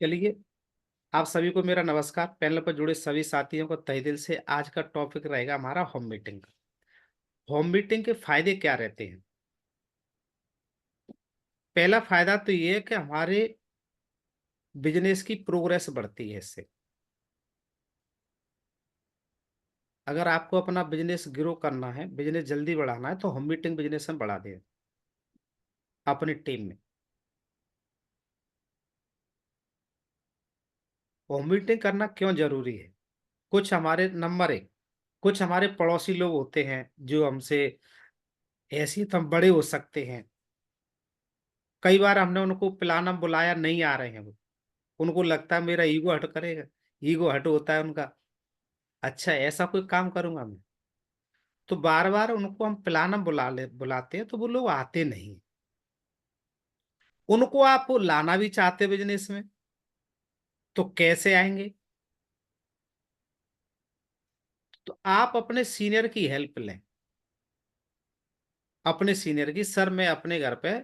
चलिए, आप सभी को मेरा नमस्कार। पैनल पर जुड़े सभी साथियों को तहे दिल से आज का टॉपिक रहेगा हमारा होम मीटिंग का। होम मीटिंग के फायदे क्या रहते हैं? पहला फायदा तो ये है कि हमारे बिजनेस की प्रोग्रेस बढ़ती है इससे। अगर आपको अपना बिजनेस ग्रो करना है, बिजनेस जल्दी बढ़ाना है, तो होम मीटिंग बिजनेस में बढ़ा दें अपनी टीम में। होम मीटिंग करना क्यों जरूरी है? कुछ हमारे नंबर एक, कुछ हमारे पड़ोसी लोग होते हैं जो हमसे हैसियत हम बड़े हो सकते हैं। कई बार हमने उनको पिलाना बुलाया, नहीं आ रहे हैं वो। उनको लगता है मेरा ईगो हर्ट करेगा, ईगो हर्ट होता है उनका। अच्छा, ऐसा कोई काम करूंगा मैं? तो बार बार उनको हम पिलाना बुलाते हैं तो वो लोग आते नहीं। उनको आप लाना भी चाहते बिजनेस में, तो कैसे आएंगे? तो आप अपने सीनियर की हेल्प लें। अपने सीनियर की, सर मैं अपने घर पे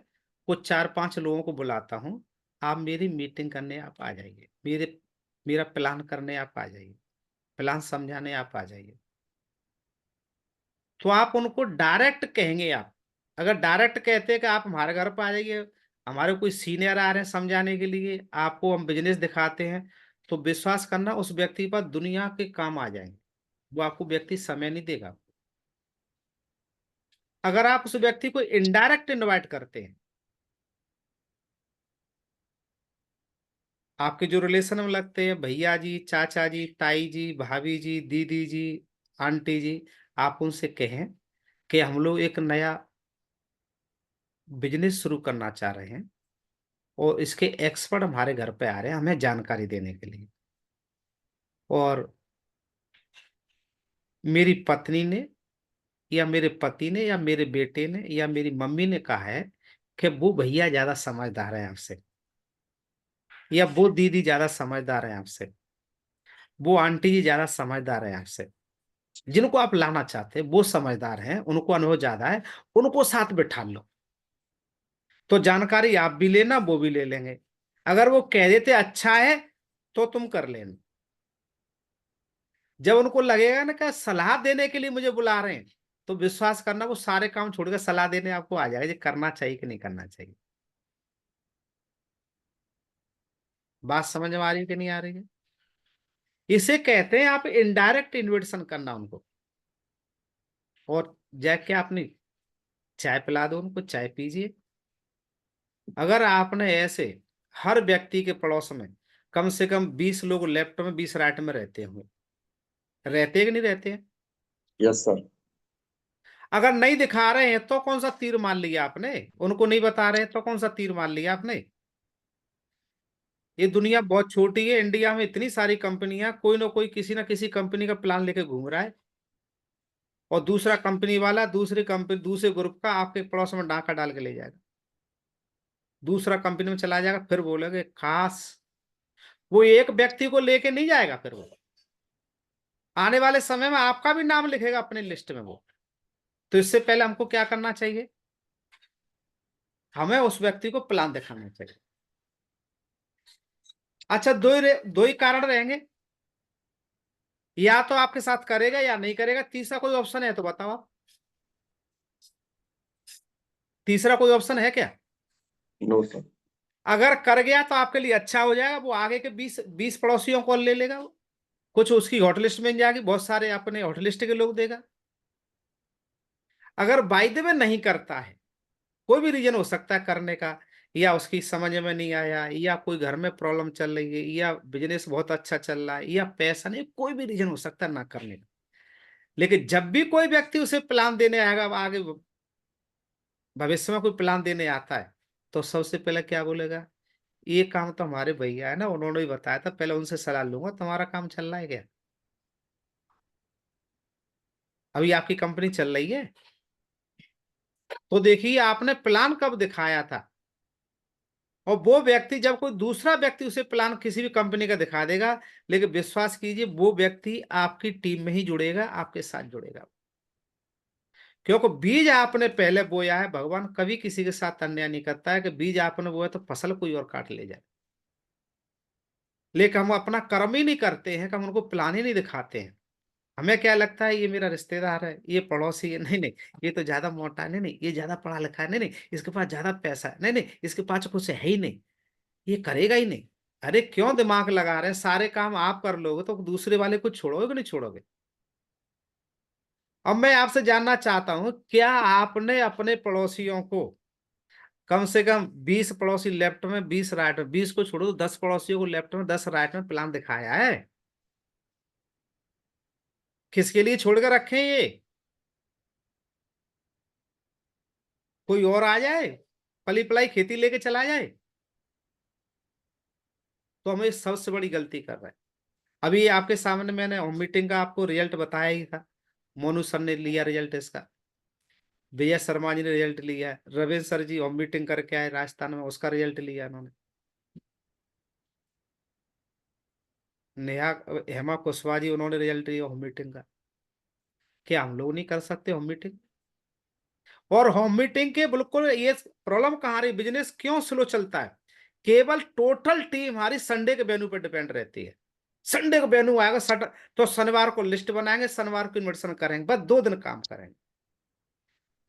कुछ 4-5 लोगों को बुलाता हूँ, आप मेरी मीटिंग करने आप आ जाइए, मेरा प्लान करने आप आ जाइए, प्लान समझाने आप आ जाइए। तो आप उनको डायरेक्ट कहेंगे। आप अगर डायरेक्ट कहते हैं कि आप हमारे घर पर आ जाइए, हमारे कोई सीनियर आ रहे हैं समझाने के लिए, आपको हम बिजनेस दिखाते हैं, तो विश्वास करना उस व्यक्ति पर दुनिया के काम आ जाएंगे। वो आपको व्यक्ति समय नहीं देगा। अगर आप उस व्यक्ति को इनडायरेक्ट इनवाइट करते हैं, आपके जो रिलेशन में लगते हैं, भैया जी, चाचा जी, ताई जी, भाभी जी, दीदी जी, आंटी जी, आप उनसे कहें कि हम लोग एक नया बिजनेस शुरू करना चाह रहे हैं और इसके एक्सपर्ट हमारे घर पे आ रहे हैं हमें जानकारी देने के लिए। और मेरी पत्नी ने या मेरे पति ने या मेरे बेटे ने या मेरी मम्मी ने कहा है कि वो भैया ज्यादा समझदार है आपसे, या वो दीदी ज्यादा समझदार है आपसे, वो आंटी जी ज्यादा समझदार है आपसे। जिनको आप लाना चाहते हैं वो समझदार हैं, उनको अनुभव ज्यादा है, उनको साथ बिठा लो। तो जानकारी आप भी लेना, वो भी ले लेंगे। अगर वो कह देते अच्छा है तो तुम कर लेना। जब उनको लगेगा ना कि सलाह देने के लिए मुझे बुला रहे हैं, तो विश्वास करना वो सारे काम छोड़कर सलाह देने आपको आ जाएगा, ये करना चाहिए कि नहीं करना चाहिए। बात समझ में आ रही है कि नहीं आ रही है? इसे कहते हैं आप इनडायरेक्ट इन्विटेशन करना उनको। और जाके आपने चाय पिला दो, उनको चाय पीजिए। अगर आपने ऐसे हर व्यक्ति के पड़ोस में कम से कम 20 लोग लेफ्ट में 20 राइट में रहते होंगे, रहते हैं कि नहीं रहते हैं? Yes sir. अगर नहीं दिखा रहे हैं तो कौन सा तीर मान लिया आपने? उनको नहीं बता रहे हैं तो कौन सा तीर मान लिया आपने? ये दुनिया बहुत छोटी है, इंडिया में इतनी सारी कंपनियां, कोई ना कोई किसी ना किसी कंपनी का प्लान लेके घूम रहा है। और दूसरा कंपनी वाला दूसरी कंपनी दूसरे ग्रुप का आपके पड़ोस में डाका डाल के ले जाएगा, दूसरा कंपनी में चला जाएगा, फिर बोलेगे खास। वो एक व्यक्ति को लेके नहीं जाएगा, फिर वो आने वाले समय में आपका भी नाम लिखेगा अपनी लिस्ट में वो। तो इससे पहले हमको क्या करना चाहिए? हमें उस व्यक्ति को प्लान दिखाना चाहिए। अच्छा, दो ही कारण रहेंगे, या तो आपके साथ करेगा या नहीं करेगा। तीसरा कोई ऑप्शन है तो बताओ आप। तीसरा कोई ऑप्शन है क्या? No sir. अगर कर गया तो आपके लिए अच्छा हो जाएगा, वो आगे के 20 पड़ोसियों को ले लेगा वो। कुछ उसकी हॉट लिस्ट में जाएगी, बहुत सारे अपने हॉट लिस्ट के लोग देगा। अगर बाय द वे नहीं करता है, कोई भी रीजन हो सकता है करने का, या उसकी समझ में नहीं आया, या कोई घर में प्रॉब्लम चल रही है, या बिजनेस बहुत अच्छा चल रहा है, या पैसा नहीं, कोई भी रीजन हो सकता है ना करने का। लेकिन जब भी कोई व्यक्ति उसे प्लान देने आएगा, आगे भविष्य में कोई प्लान देने आता है, तो सबसे पहले क्या बोलेगा? ये काम तो हमारे भैया है ना, उन्होंने ही बताया था, पहले उनसे सलाह लूंगा, तुम्हारा काम चल रहा है क्या? अभी आपकी कंपनी चल रही है? तो देखिए आपने प्लान कब दिखाया था। और वो व्यक्ति, जब कोई दूसरा व्यक्ति उसे प्लान किसी भी कंपनी का दिखा देगा, लेकिन विश्वास कीजिए वो व्यक्ति आपकी टीम में ही जुड़ेगा, आपके साथ जुड़ेगा। क्योंकि बीज आपने पहले बोया है, भगवान कभी किसी के साथ अन्याय नहीं करता है कि बीज आपने बोया तो फसल कोई और काट ले जाए। लेकिन हम अपना कर्म ही नहीं करते हैं कि हम उनको प्लान ही नहीं दिखाते हैं। हमें क्या लगता है, ये मेरा रिश्तेदार है, ये पड़ोसी है, नहीं नहीं, ये तो ज्यादा मोटा है, नहीं नहीं, ये ज्यादा पढ़ा लिखा है, नहीं नहीं, इसके पास ज्यादा पैसा है, नहीं नहीं, इसके पास कुछ है ही नहीं, ये करेगा ही नहीं। अरे क्यों दिमाग लगा रहे हैं? सारे काम आप कर लोगे तो दूसरे वाले को छोड़ोगे कि नहीं छोड़ोगे? अब मैं आपसे जानना चाहता हूं, क्या आपने अपने पड़ोसियों को कम से कम 20 पड़ोसी लेफ्ट में 20 राइट में, 20 को छोड़ो तो 10 पड़ोसियों को लेफ्ट में 10 राइट में प्लान दिखाया है? किसके लिए छोड़ कर रखे हैं ये? कोई और आ जाए, पली पलाई खेती लेके चला जाए, तो हमें सबसे बड़ी गलती कर रहा है। अभी आपके सामने मैंने होम मीटिंग का आपको रिजल्ट बताया ही था। मोनू सर ने लिया रिजल्ट इसका, विजय शर्मा जी ने रिजल्ट लिया है, रविंद्र सर जी होम मीटिंग करके आए राजस्थान में, उसका रिजल्ट लिया उन्होंने। नेहा हेमा कुशवाहा जी, उन्होंने रिजल्ट लिया होम मीटिंग का। क्या हम लोग नहीं कर सकते होम मीटिंग? और होम मीटिंग के बिल्कुल ये प्रॉब्लम कहाँ रही, बिजनेस क्यों स्लो चलता है? केवल टोटल टीम हमारी संडे के वेन्यू पर डिपेंड रहती है। संडे को वेन्यू आएगा सट, तो शनिवार को लिस्ट बनाएंगे, शनिवार को इन्वेस्टमेंट करेंगे, बस 2 दिन काम करेंगे।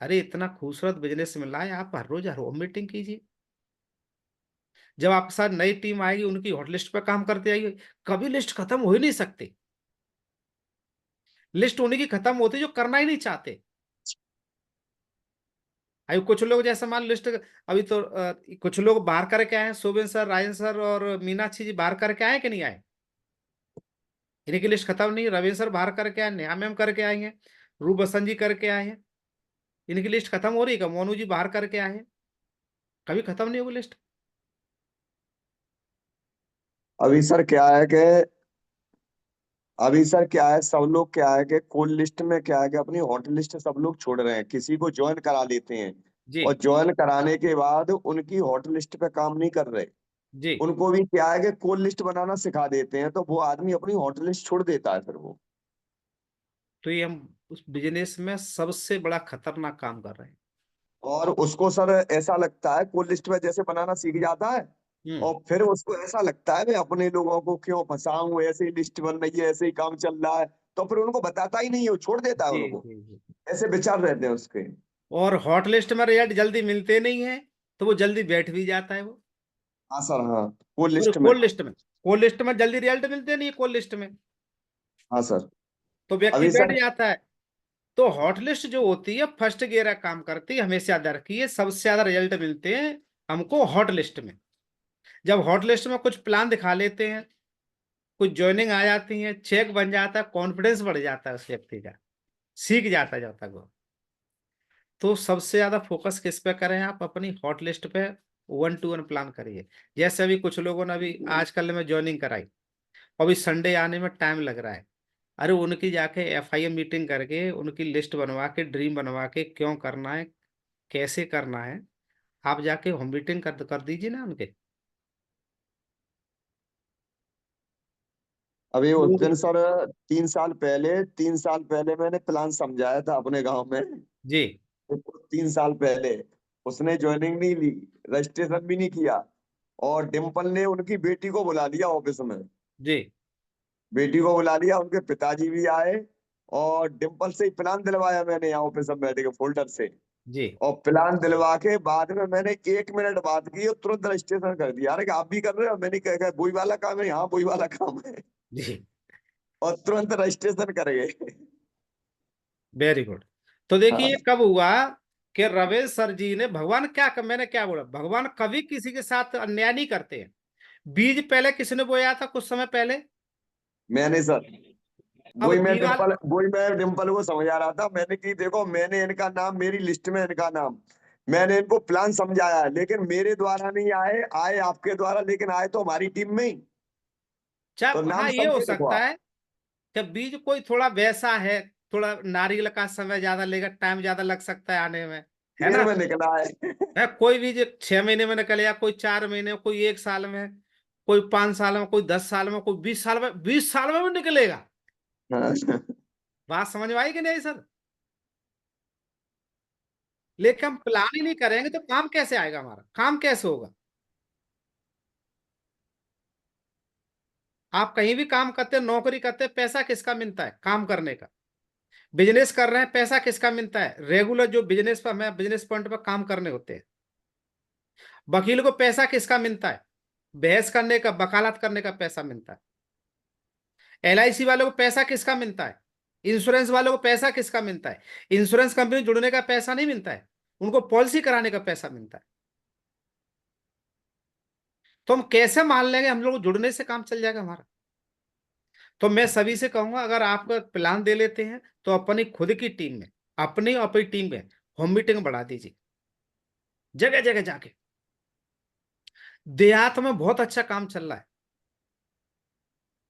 अरे इतना खूबसूरत बिजनेस मिल रहा है, आप हर रोज होम मीटिंग कीजिए। जब आपके साथ नई टीम आएगी, उनकी हॉट लिस्ट पर काम करते आइए। कभी लिस्ट खत्म हो ही नहीं सकती। लिस्ट उन्हीं की खत्म होती जो करना ही नहीं चाहते। अभी कुछ लोग जैसे मान लिस्ट, अभी तो कुछ लोग बाहर करके आए हैं, शोभिन सर, राजन सर और मीनाक्षी जी बाहर करके आए कि नहीं आए? इनकी लिस्ट खत्म नहीं। रविंद्र सर बाहर करके आए, नेहा मैम करके आए हैं, रूप बसंत जी करके आए हैं। इनकी लिस्ट खत्म हो रही है? मोनू जी बाहर करके आए हैं, कभी खत्म नहीं होगी लिस्ट। अभी सर क्या है कि अभी सर क्या है, सब लोग क्या है कि कॉल लिस्ट में क्या है कि अपनी हॉट लिस्ट सब लोग छोड़ रहे हैं, किसी को ज्वाइन करा लेते हैं। जी। और ज्वाइन कराने के बाद उनकी हॉट लिस्ट पे काम नहीं कर रहे। जी। उनको भी क्या है कि कॉल लिस्ट बनाना सिखा देते हैं, तो वो आदमी अपनी हॉट लिस्ट छोड़ देता है फिर वो। तो ये हम उस बिजनेस में सबसे बड़ा खतरनाक काम कर रहे हैं। और उसको सर ऐसा लगता है, कॉल लिस्ट में जैसे बनाना सीख जाता है। हम्म। और फिर उसको ऐसा लगता है मैं अपने लोगों को क्यों फंसाऊं, ऐसे ही लिस्ट बन रही है, ऐसे ही काम चल रहा है। तो फिर उनको बताता ही नहीं है, वो छोड़ देता है जी उनको। जी जी। ऐसे विचार रहते हैं उसके। और हॉट लिस्ट में रिजल्ट जल्दी मिलते नहीं है, तो वो जल्दी बैठ भी जाता है वो। हाँ सर, हाँ। कॉल सॉरी, लिस्ट में। कोल्ड लिस्ट में। कोल्ड लिस्ट में जल्दी रिजल्ट मिलते नहीं है, कोल्ड लिस्ट में। हाँ सर। तो व्यक्ति अभी बैठ सर जाता है। तो हॉट लिस्ट जो होती है फर्स्ट गियर काम करती है, हमेशा याद रखिए, सबसे ज्यादा रिजल्ट मिलते हैं हमको हॉट लिस्ट में। जब हॉट लिस्ट में कुछ प्लान दिखा लेते हैं, कुछ ज्वाइनिंग आ जाती है, चेक बन जाता है, कॉन्फिडेंस बढ़ जाता है उस व्यक्ति का, सीख जाता है जब तक वो। तो सबसे ज्यादा फोकस किस पे करें? आप अपनी हॉट लिस्ट पे 1-to-1 प्लान करिए। जैसे अभी कुछ लोगों ने अभी आजकल में ज्वाइनिंग कराई, अभी संडे आने में टाइम लग रहा है। अरे उनकी जाके FIM मीटिंग करके उनकी लिस्ट बनवा के, ड्रीम बनवा के, क्यों करना है, कैसे करना है, आप जाके होम मीटिंग कर दीजिए ना उनके। अभी उस लोग। दिन सर 3 साल पहले मैंने प्लान समझाया था अपने गांव में। जी। उसको 3 साल पहले उसने ज्वाइनिंग नहीं ली, रजिस्ट्रेशन भी नहीं किया। और डिम्पल ने उनकी बेटी को बुला लिया ऑफिस में। जी। बेटी को बुला लिया, उनके पिताजी भी आए। और डिम्पल से ही प्लान दिलवाया मैंने यहाँ ऑफिस में बैठ के फोल्डर से। जी। और प्लान दिलवा के बाद में मैंने 1 मिनट बात की और तुरंत रजिस्ट्रेशन कर दिया। अरे आप भी कर रहे हो? मैंने कहा वही वाला काम है, हाँ वही वाला काम है। जी। और तुरंत रजिस्ट्रेशन कर गए। Very good. तो देखिए हाँ। ये कब हुआ कि रवेश सर जी ने, भगवान मैंने क्या बोला, भगवान कभी किसी के साथ अन्याय नहीं करते हैं। बीज पहले किसने बोया था कुछ समय पहले? मैंने सर अब दीवाल। वही मैं डिम्पल को समझा रहा था। मैंने कि देखो, मैंने इनका नाम, मेरी लिस्ट में इनका नाम, मैंने इनको प्लान समझाया, लेकिन मेरे द्वारा नहीं आए, आए आपके द्वारा, लेकिन आए तो हमारी टीम में ही। तो चाहे नाम हाँ ये हो सबके लिखो सकता आप। है कि बीज कोई थोड़ा वैसा है, थोड़ा नारियल का समय ज्यादा लेगा, टाइम ज्यादा लग सकता है आने में, है देर ना? में निकला है। कोई बीज 6 महीने में निकलेगा, कोई 4 महीने, कोई 1 साल में, कोई 5 साल में, कोई 10 साल में, कोई 20 साल में, 20 साल में भी निकलेगा। हाँ। बात समझ में आई कि नहीं सर? लेकिन हम प्लान ही नहीं करेंगे तो काम कैसे आएगा, हमारा काम कैसे होगा? आप कहीं भी काम करते हैं, नौकरी करते हैं, पैसा किसका मिलता है? काम करने का। बिजनेस कर रहे हैं, पैसा किसका मिलता है? रेगुलर जो बिजनेस पर हमें बिजनेस पॉइंट पर काम करने होते हैं। वकील को पैसा किसका मिलता है? बहस करने का, वकालत करने का पैसा मिलता है। एलआईसी वालों को पैसा किसका मिलता है? इंश्योरेंस वालों को पैसा किसका मिलता है? इंश्योरेंस कंपनी जुड़ने का पैसा नहीं मिलता है, उनको पॉलिसी कराने का पैसा मिलता है। तो हम कैसे मान लेंगे हम लोग जुड़ने से काम चल जाएगा हमारा? तो मैं सभी से कहूंगा, अगर आप प्लान दे लेते हैं तो अपनी खुद की टीम में, अपनी अपनी टीम में होम मीटिंग बढ़ा दीजिए, जगह जगह जाके। देहात में बहुत अच्छा काम चल रहा है।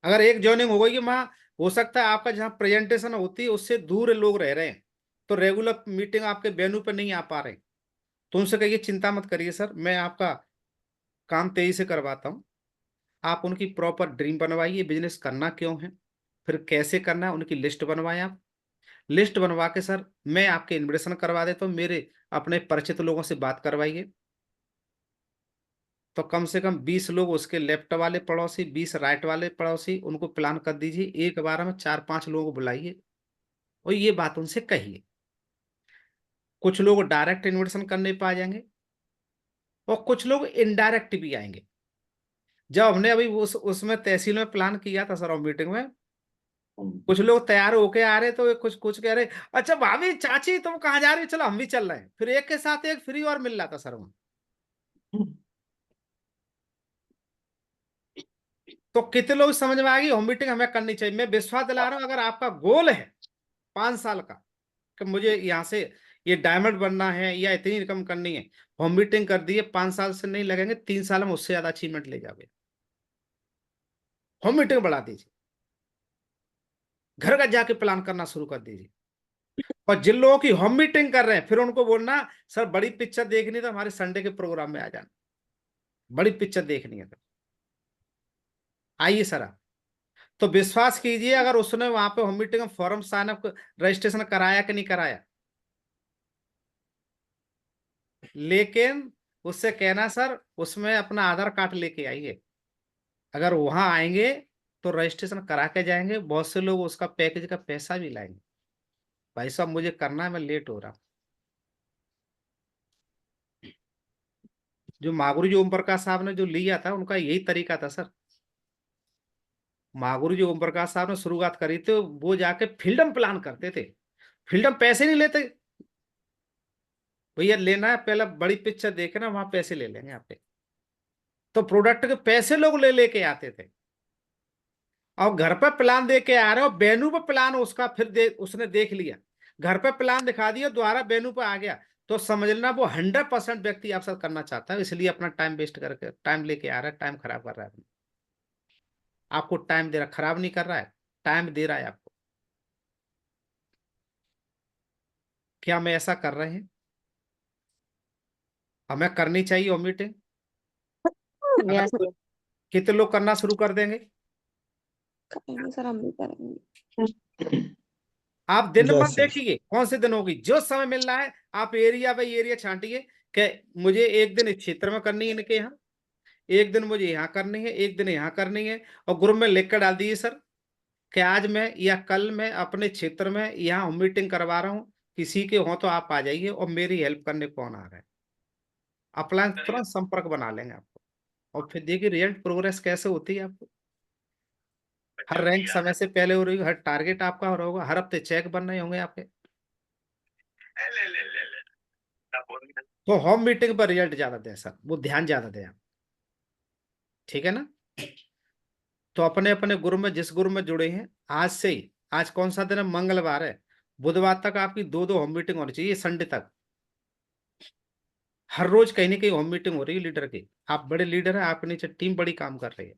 अगर एक जॉइनिंग हो गई कि वहां हो सकता है आपका जहां प्रेजेंटेशन होती है उससे दूर लोग रह रहे हैं, तो रेगुलर मीटिंग आपके वेन्यू पर नहीं आ पा रहे, तो उनसे कहिए चिंता मत करिए सर, मैं आपका काम तेजी से करवाता हूँ। आप उनकी प्रॉपर ड्रीम बनवाइए, बिजनेस करना क्यों है, फिर कैसे करना है, उनकी लिस्ट बनवाएं आप। लिस्ट बनवा के सर मैं आपके इन्विटेशन करवा देता हूँ, मेरे अपने परिचित लोगों से बात करवाइए। तो कम से कम 20 लोग उसके लेफ्ट वाले पड़ोसी, 20 राइट वाले पड़ोसी, उनको प्लान कर दीजिए। एक बार में 4-5 लोगों को बुलाइए और ये बात उनसे कहिए। कुछ लोग डायरेक्ट इन्विटेशन करने पे आ जाएंगे और कुछ लोग इनडायरेक्ट भी आएंगे। जब हमने अभी उसमें तहसील में प्लान किया था सर, मीटिंग में कुछ लोग तैयार होके आ रहे तो कुछ कुछ कह रहे, अच्छा भाभी चाची तुम कहाँ जा रही हो, चलो हम भी चल रहे हैं। फिर एक के साथ एक फ्री और मिल रहा था सर वहाँ। तो कितने लोग समझ में आ गई होम मीटिंग हमें करनी चाहिए? मैं विश्वास दिला रहा हूँ, अगर आपका गोल है 5 साल का कि मुझे यहाँ से ये डायमंड बनना है या इतनी इनकम करनी है, होम मीटिंग कर दिए, 5 साल से नहीं लगेंगे, 3 साल में उससे ज्यादा अचीवमेंट ले जाओगे। होम मीटिंग बढ़ा दीजिए, घर घर जाके प्लान करना शुरू कर दीजिए। और जिन लोगों की होम मीटिंग कर रहे हैं फिर उनको बोलना, सर बड़ी पिक्चर देखनी तो हमारे संडे के प्रोग्राम में आ जाना, बड़ी पिक्चर देखनी है तो आइए सर आप। तो विश्वास कीजिए, अगर उसने वहां पे होम मीटिंग में फॉर्म साइन अप रजिस्ट्रेशन कराया कि नहीं कराया, लेकिन उससे कहना सर उसमें अपना आधार कार्ड लेके आइए। अगर वहां आएंगे तो रजिस्ट्रेशन करा के जाएंगे, बहुत से लोग उसका पैकेज का पैसा भी लाएंगे। भाई साहब मुझे करना है, मैं लेट हो रहा हूँ। जो मागुरी जो ओम प्रकाश साहब ने जो लिया था उनका यही तरीका था सर। मागुरी जो ओम प्रकाश साहब ने शुरुआत करी थी, वो जाके फील्ड में प्लान करते थे। फील्ड में पैसे नहीं लेते, भैया लेना है पहले बड़ी पिक्चर देखे ना, वहां पैसे ले लेंगे आपके। तो प्रोडक्ट के पैसे लोग ले लेके आते थे और घर पर प्लान दे के आ रहे हो, वेन्यू पर प्लान उसका फिर उसने देख लिया, घर पे प्लान दिखा दिया, दोबारा वेन्यू पे आ गया। तो समझ लेना वो 100% व्यक्ति आपसे करना चाहता है, इसलिए अपना टाइम वेस्ट करके टाइम लेके आ रहा है, टाइम खराब कर रहा है। आपको टाइम दे रहा, खराब नहीं कर रहा है, टाइम दे रहा है आपको। क्या हम ऐसा कर रहे हैं? हमें करनी चाहिए वो मीटिंग। अगर यस कितने लोग करना शुरू कर देंगे? करेंगे सर, हम भी करेंगे। आप दिन मत यस यस। देखिए कौन से दिन होगी, जो समय मिल रहा है आप एरिया बाई एरिया छांटिए कि मुझे एक दिन इस क्षेत्र में करनी है इनके यहाँ, एक दिन मुझे यहाँ करनी है, एक दिन यहाँ करनी है। और ग्रुप में लिख कर डाल दीजिए सर कि आज मैं या कल मैं अपने क्षेत्र में यहाँ मीटिंग करवा रहा हूँ, किसी के हो तो आप आ जाइए और मेरी हेल्प करने कौन आ रहा है। अपना तुरंत संपर्क बना लेंगे आपको, और फिर देखिए रिजल्ट प्रोग्रेस कैसे होती है आपको। हर रैंक समय से पहले हो रही है, हर टारगेट आपका हो रहा होगा, हर हफ्ते चेक बन रहे होंगे आपके। तो होम मीटिंग पर रिजल्ट ज्यादा दें सर, वो ध्यान ज्यादा दें आप, ठीक है ना? तो अपने अपने ग्रुप में, जिस ग्रुप में जुड़े हैं, आज से ही, आज कौन सा दिन है, मंगलवार है, बुधवार तक आपकी 2-2 होम मीटिंग होनी चाहिए, संडे तक। हर रोज कहीं ना कहीं होम मीटिंग हो रही है लीडर की। आप बड़े लीडर हैं, आपके नीचे टीम बड़ी काम कर रही है।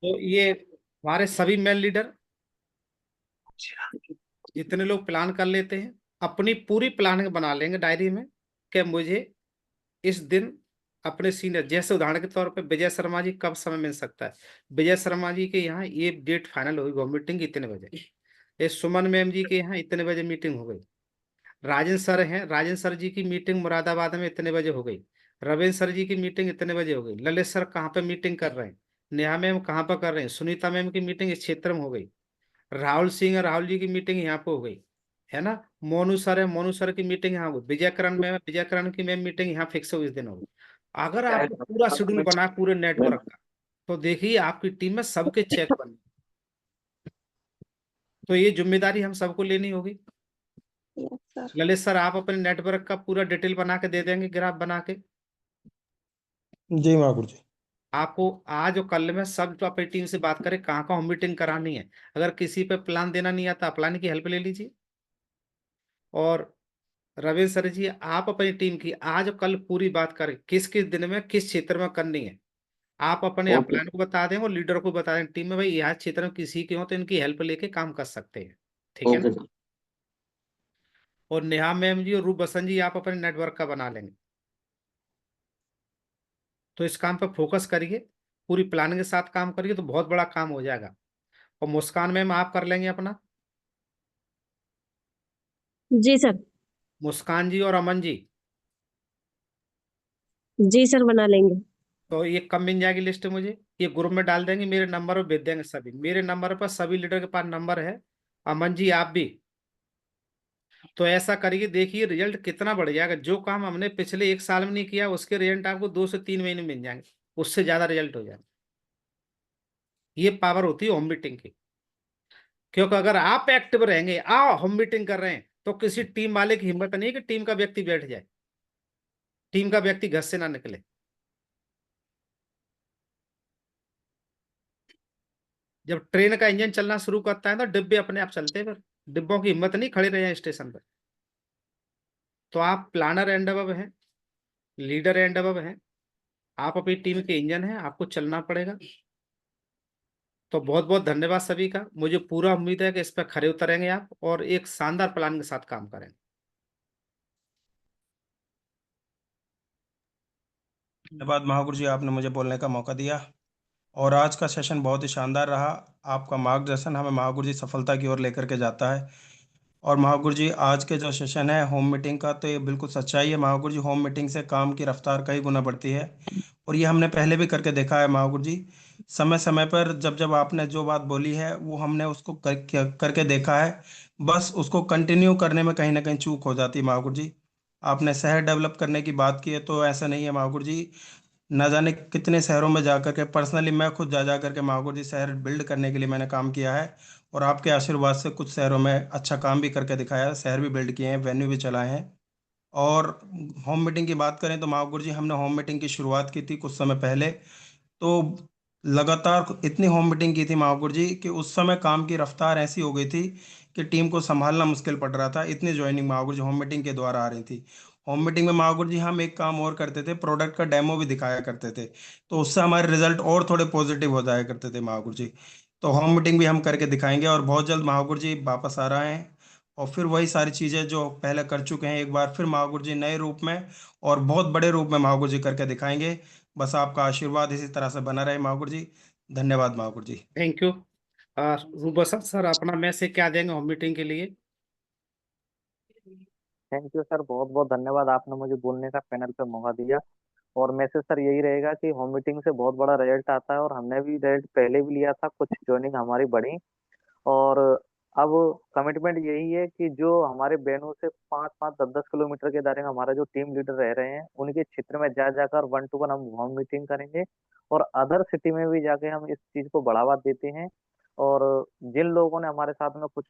तो ये हमारे सभी मेन लीडर जितने लोग प्लान कर लेते हैं, अपनी पूरी प्लानिंग बना लेंगे डायरी में कि मुझे इस दिन अपने सीनियर, जैसे उदाहरण के तौर पे विजय शर्मा जी कब समय मिल सकता है, विजय शर्मा जी के यहाँ ये डेट फाइनल होगी मीटिंग इतने बजे, ये सुमन मैम जी के यहाँ इतने बजे मीटिंग हो गई, राजेंद्र सर हैं, राजेंद्र सर जी की मीटिंग मुरादाबाद में इतने बजे हो गई, रविंद्र सर जी की मीटिंग इतने बजे हो गई, ललित सर कहाँ पे मीटिंग कर रहे हैं, नेहा मैम कहाँ पर कर रहे हैं, सुनीता मैम की मीटिंग इस क्षेत्र में हो गई, राहुल सिंह और राहुल जी की मीटिंग यहाँ पे हो गई, है ना। मोनू सर है, मोनू सर की मीटिंग यहाँ हो गई, विजय करण मैम, विजय करण की मैम मीटिंग यहाँ फिक्स हो इस दिन हो गई। अगर आपको पूरा शेड्यूल बना पूरे नेटवर्क का, तो देखिए आपकी टीम में सबके चेक बने। तो ये जिम्मेदारी हम सबको लेनी होगी। Yes sir. ललित सर, आप अपने नेटवर्क का पूरा डिटेल बना के दे देंगे, ग्राफ बना के। जी महागुरु जी। आपको आज और कल में सब जो अपनी टीम से बात करें कहाँ कहाँ मीटिंग करानी है। अगर किसी पे प्लान देना नहीं आता, प्लान की हेल्प ले लीजिए। और रविंद्र सर जी, आप अपनी टीम की आज और कल पूरी बात करें, किस किस दिन में किस क्षेत्र में करनी है। आप अपने ओके अपलाइन को बता दें और लीडर को बता दें टीम में, भाई यहाँ क्षेत्र में किसी की हो तो इनकी हेल्प लेके काम कर सकते हैं, ठीक है ना। Okay sir. और नेहा मैम जी और रूप बसंत जी, आप अपने नेटवर्क का बना लेंगे। तो इस काम पर फोकस करिए, पूरी प्लानिंग के साथ काम करिए, तो बहुत बड़ा काम हो जाएगा। और मुस्कान मैम, आप कर लेंगे अपना। जी सर। मुस्कान जी और अमन जी, जी सर, बना लेंगे। तो ये कब मिल जाएगी लिस्ट मुझे, ये ग्रुप में डाल देंगे, मेरे नंबर पर भेज देंगे सभी, मेरे नंबर पर सभी लीडर के पास नंबर है। अमन जी आप भी। तो ऐसा करिए, देखिए रिजल्ट कितना बढ़ जाएगा। जो काम हमने पिछले 1 साल में नहीं किया, उसके रिजल्ट आपको 2 से 3 महीने में मिल जाएंगे, उससे ज्यादा रिजल्ट हो जाएगा। ये पावर होती है होम मीटिंग की। क्योंकि अगर आप एक्टिव रहेंगे, होम मीटिंग कर रहे हैं, तो किसी टीम वाले की हिम्मत नहीं है कि टीम का व्यक्ति बैठ जाए, टीम का व्यक्ति घर से ना निकले। जब ट्रेन का इंजन चलना शुरू करता है तो डिब्बे अपने आप चलते हैं, फिर डिब्बों की हिम्मत नहीं खड़े रहे हैं स्टेशन पर। तो आप प्लानर एंड अबव हैं, लीडर एंड अबव हैं, आप अपनी टीम के इंजन हैं, आपको चलना पड़ेगा। तो बहुत बहुत धन्यवाद सभी का। मुझे पूरा उम्मीद है कि इस पर खरे उतरेंगे आप और एक शानदार प्लान के साथ काम करेंगे। धन्यवाद महागुरु जी, आपने मुझे बोलने का मौका दिया। और आज का सेशन बहुत ही शानदार रहा। आपका मार्गदर्शन हमें महागुरु जी सफलता की ओर लेकर के जाता है। और महागुरु जी, आज के जो सेशन है होम मीटिंग का, तो ये बिल्कुल सच्चाई है महागुरु जी। होम मीटिंग से काम की रफ्तार कई गुना बढ़ती है। और ये हमने पहले भी करके देखा है महागुरु जी। समय समय पर जब जब आपने जो बात बोली है वो हमने उसको करके देखा है। बस उसको कंटिन्यू करने में कहीं ना कहीं चूक हो जाती है महागुरु जी। आपने शहर डेवलप करने की बात की है, तो ऐसा नहीं है महागुरु जी। ना जाने कितने शहरों में जा करके, पर्सनली मैं खुद जा जा करके महागुरु जी शहर बिल्ड करने के लिए मैंने काम किया है। और आपके आशीर्वाद से कुछ शहरों में अच्छा काम भी करके दिखाया है, शहर भी बिल्ड किए हैं, वेन्यू भी चलाए हैं। और होम मीटिंग की बात करें तो महागुरु जी, हमने होम मीटिंग की शुरुआत की थी कुछ समय पहले। तो लगातार इतनी होम मीटिंग की थी महागुरु जी कि उस समय काम की रफ्तार ऐसी हो गई थी कि टीम को संभालना मुश्किल पड़ रहा था। इतनी ज्वाइनिंग महागुरु जी होम मीटिंग के द्वारा आ रही थी। होम मीटिंग में महागुरु जी हम एक काम और करते थे, प्रोडक्ट का डेमो भी दिखाया करते थे। तो उससे हमारे रिजल्ट और थोड़े पॉजिटिव हो जाया करते थे महागुरु जी। तो होम मीटिंग भी हम करके दिखाएंगे और बहुत जल्द महागुरु जी वापस आ रहे हैं। और फिर वही सारी चीज़ें जो पहले कर चुके हैं, एक बार फिर महागुरु जी नए रूप में और बहुत बड़े रूप में महागुरु जी करके दिखाएंगे। बस आपका आशीर्वाद इसी तरह से बना रहे महागुरु जी। धन्यवाद महागुरु जी। Thank you. रूबसत सर, अपना मैसेज क्या देंगे होम मीटिंग के लिए। थैंक यू सर, बहुत बहुत धन्यवाद, आपने मुझे बोलने का पैनल पे मौका दिया। और मैसेज सर यही रहेगा कि होम मीटिंग से बहुत बड़ा रिजल्ट आता है, और हमने भी रिजल्ट पहले भी लिया था, कुछ ज्वाइनिंग हमारी बढ़ी। और अब कमिटमेंट यही है कि जो हमारे बहनों से 5-5, 10-10 किलोमीटर के दायरे में हमारा जो टीम लीडर रह रहे हैं, उनके क्षेत्र में जा जाकर 1-to-1 हम होम मीटिंग करेंगे। और अदर सिटी में भी जाके हम इस चीज को बढ़ावा देते हैं। और जिन लोगों ने हमारे साथ में कुछ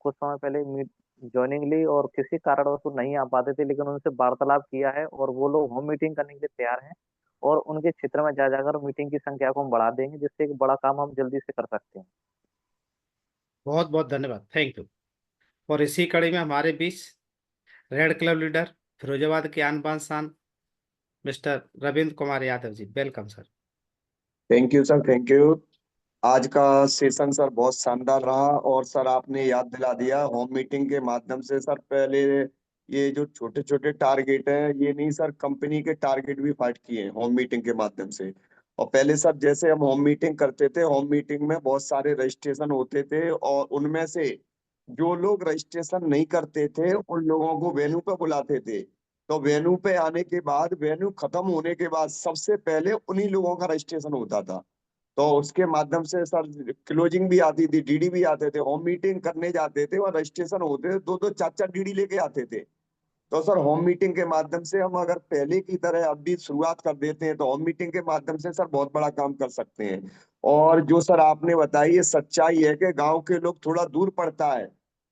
समय पहले ज्वाइनिंग ली और किसी कारणवश वो नहीं आ पाते थे, लेकिन उनसे वार्तालाप किया है और वो लोग होम मीटिंग करने के लिए तैयार हैं। और उनके क्षेत्र में जा जाकर मीटिंग की संख्या को हम बढ़ा देंगे, जिससे एक बड़ा काम हम जल्दी से कर सकते हैं। बहुत बहुत धन्यवाद, थैंक यू। और इसी कड़ी में हमारे बीच रेड क्लब लीडर फिरोजाबाद के आन बान शान mister Ravindra Kumar Yadav ji, welcome sir. Thank you sir, thank you. आज का सेशन सर बहुत शानदार रहा। और सर आपने याद दिला दिया होम मीटिंग के माध्यम से। सर पहले ये जो छोटे छोटे टारगेट हैं, ये नहीं सर, कंपनी के टारगेट भी फाइट किए हैं होम मीटिंग के माध्यम से। और पहले सर जैसे हम होम मीटिंग करते थे, होम मीटिंग में बहुत सारे रजिस्ट्रेशन होते थे, और उनमें से जो लोग रजिस्ट्रेशन नहीं करते थे उन लोगों को वेन्यू पे बुलाते थे। तो वेन्यू पे आने के बाद, वेन्यू खत्म होने के बाद सबसे पहले उन्हीं लोगों का रजिस्ट्रेशन होता था। तो उसके माध्यम से सर क्लोजिंग भी आती थी, डीडी भी आते थे, होम मीटिंग करने जाते थे और रजिस्ट्रेशन होते थे, 2-2 4-4 डीडी लेके आते थे। तो सर होम मीटिंग के माध्यम से हम अगर पहले की तरह अब भी शुरुआत कर देते हैं तो होम मीटिंग के माध्यम से सर बहुत बड़ा काम कर सकते हैं। और जो सर आपने बताई ये सच्चाई है कि गांव के लोग थोड़ा दूर पड़ता है,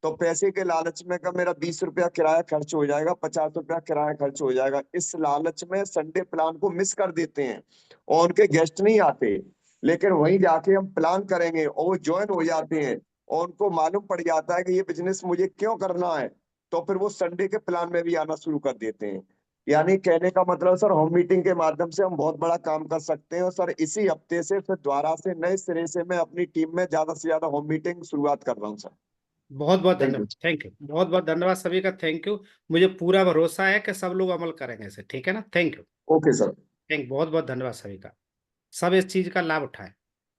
तो पैसे के लालच में का मेरा 20 रुपया किराया खर्च हो जाएगा, 50 रुपया किराया खर्च हो जाएगा, इस लालच में संडे प्लान को मिस कर देते हैं और उनके गेस्ट नहीं आते। लेकिन वहीं जाके हम प्लान करेंगे और वो ज्वाइन हो जाते हैं और उनको मालूम पड़ जाता है कि ये बिजनेस मुझे क्यों करना है, तो फिर वो संडे के प्लान में भी आना शुरू कर देते हैं। यानी कहने का मतलब सर होम मीटिंग के माध्यम से हम बहुत बड़ा काम कर सकते हैं। और सर इसी हफ्ते से फिर दोबारा से नए सिरे से मैं अपनी टीम में ज्यादा से ज्यादा होम मीटिंग शुरुआत कर रहा हूँ सर। बहुत बहुत थैंक यू। धन्यवाद, थैंक यू, बहुत बहुत धन्यवाद सभी का, थैंक यू। मुझे पूरा भरोसा है कि सब लोग अमल करेंगे इसे, ठीक है ना। Thank you, okay sir. बहुत बहुत धन्यवाद सभी का। सब इस चीज का लाभ उठाएं।